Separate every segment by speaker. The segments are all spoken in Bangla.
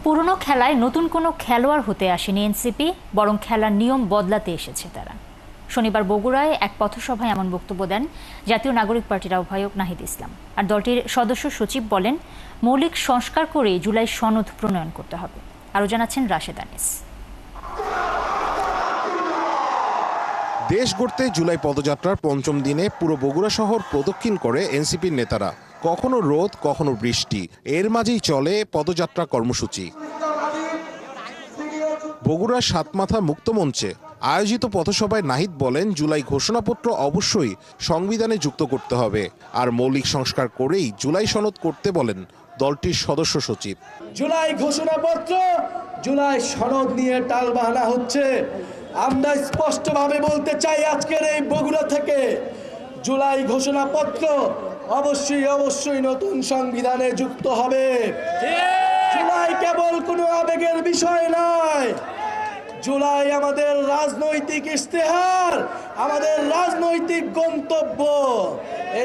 Speaker 1: পুরনো খেলায় নতুন কোনো খেলোয়াড় হতে আসেনি এনসিপি, বরং খেলার নিয়ম বদলাতে এসেছে তারা। শনিবার বগুড়ায় এক পথসভায় এমন বক্তব্য দেন জাতীয় নাগরিক পার্টির আহ্বায়ক নাহিদ ইসলাম। আর দলটির সদস্য সচিব বলেন, মৌলিক সংস্কার করে জুলাই সনদ প্রণয়ন করতে হবে। আরও জানাচ্ছেন রাশেদ আনিস।
Speaker 2: দেশ গড়তে জুলাই পদযাত্রার পঞ্চম দিনে পুরো বগুড়া শহর প্রদক্ষিণ করে এনসিপির নেতারা। কখনো রোদ, কখনো বৃষ্টি, এর মাঝেই চলে পদযাত্রা কর্মসূচি। বগুড়ার সাতমাথা মুক্তমঞ্চে আয়োজিত পথসভায় নাহিদ বলেন, জুলাই ঘোষণাপত্র অবশ্যই সংবিধানে যুক্ত করতে হবে, আর মৌলিক সংস্কার করেই জুলাই সনদ করতে বলেন দলটির সদস্য সচিব।
Speaker 3: জুলাই ঘোষণাপত্র, জুলাই সনদ নিয়ে টালবাহানা হচ্ছে। আমরা স্পষ্টভাবে বলতে চাই আজকের এই বগুড়া থেকে, জুলাই ঘোষণাপত্র অবশ্যই নতুন সংবিধানে যুক্ত হবে। জুলাই কেবল কোনো আবেগের বিষয় নয়, জুলাই আমাদের রাজনৈতিক ইশতেহার, আমাদের রাজনৈতিক গন্তব্য।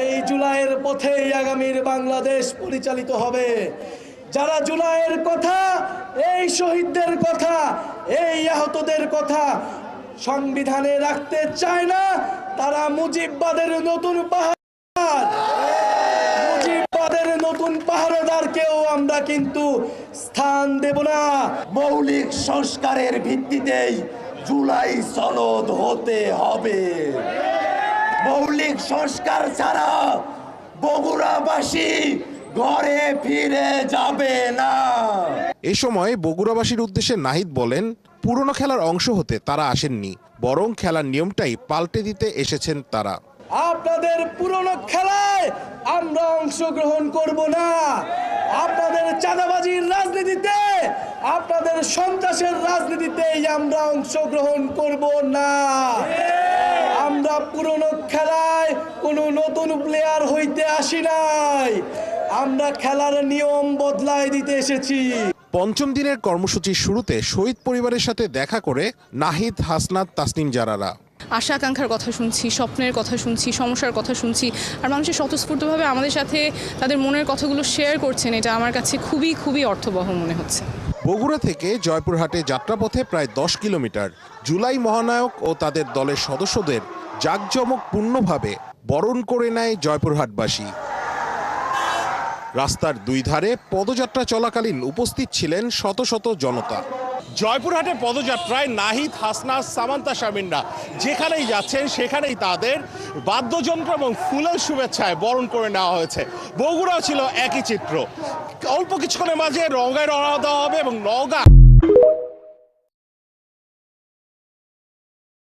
Speaker 3: এই জুলাইয়ের পথেই আগামীর বাংলাদেশ পরিচালিত হবে। যারা জুলাইয়ের কথা, এই শহীদদের কথা, এই আহতদের কথা সংবিধানে রাখতে চায় না, তারা মুজিববাদের নতুন পাহারাদারকেও আমরা কিন্তু স্থান দেব না।
Speaker 4: মৌলিক সংস্কারের ভিত্তিতেই জুলাই সনদ হতে হবে। মৌলিক সংস্কার ছাড়া বগুড়াবাসী ঘরে ফিরে যাবে না।
Speaker 2: এ সময় বগুড়াবাসীর উদ্দেশ্যে নাহিদ বলেন, পুরনো খেলার অংশ হতে তারা আসেননি, বরং খেলার নিয়মটাই পাল্টে দিতে এসেছেন তারা।
Speaker 3: আপনাদের পুরনো খেলায় আমরা অংশগ্রহণ করব না। আপনাদের চাঁদাবাজির রাজনীতিতে, আপনাদের সন্ত্রাসের রাজনীতিতেই আমরা অংশগ্রহণ করব না। আমরা পুরনো খেলায় কোনো নতুন প্লেয়ার হইতে আসি নাই, আমরা খেলার নিয়ম বদলায় দিতে এসেছি।
Speaker 2: পঞ্চম দিনের কর্মসূচির শুরুতে শহীদ পরিবারের সাথে দেখা করে নাহিদ, হাসনাত, তাসনিম জারারা।
Speaker 5: আশা আকাঙ্ক্ষার কথা শুনছি, স্বপ্নের কথা শুনছি, সমস্যার কথা শুনছি, আর মানুষের স্বতঃস্ফূর্তভাবে আমাদের সাথে তাদের মনের কথাগুলো শেয়ার করছেন। এটা আমার কাছে খুবই অর্থবহ মনে হচ্ছে।
Speaker 2: বগুড়া থেকে জয়পুরহাটে যাত্রাপথে প্রায় 10 কিলোমিটার। জুলাই মহানায়ক ও তাদের দলের সদস্যদের জাঁকজমকপূর্ণভাবে বরণ করে নেয় জয়পুরহাটবাসী। রাস্তার দুই ধারে পদযাত্রা চলাকালীন উপস্থিত ছিলেন শত শত জনতা। জয়পুরহাটে পদযাত্রায় নাহিদ, হাসনাত, সামান্তা শারমিনরা যেখানেই যাচ্ছেন সেখানেই তাদের বাদ্যযন্ত্র এবং ফুলের শুভেচ্ছায় বরণ করে নেওয়া হয়েছে। বগুড়াও ছিল একই চিত্র। অল্প কিছুক্ষণের মাঝে নওগাঁয় রওনা দেওয়া হবে এবং নওগাঁ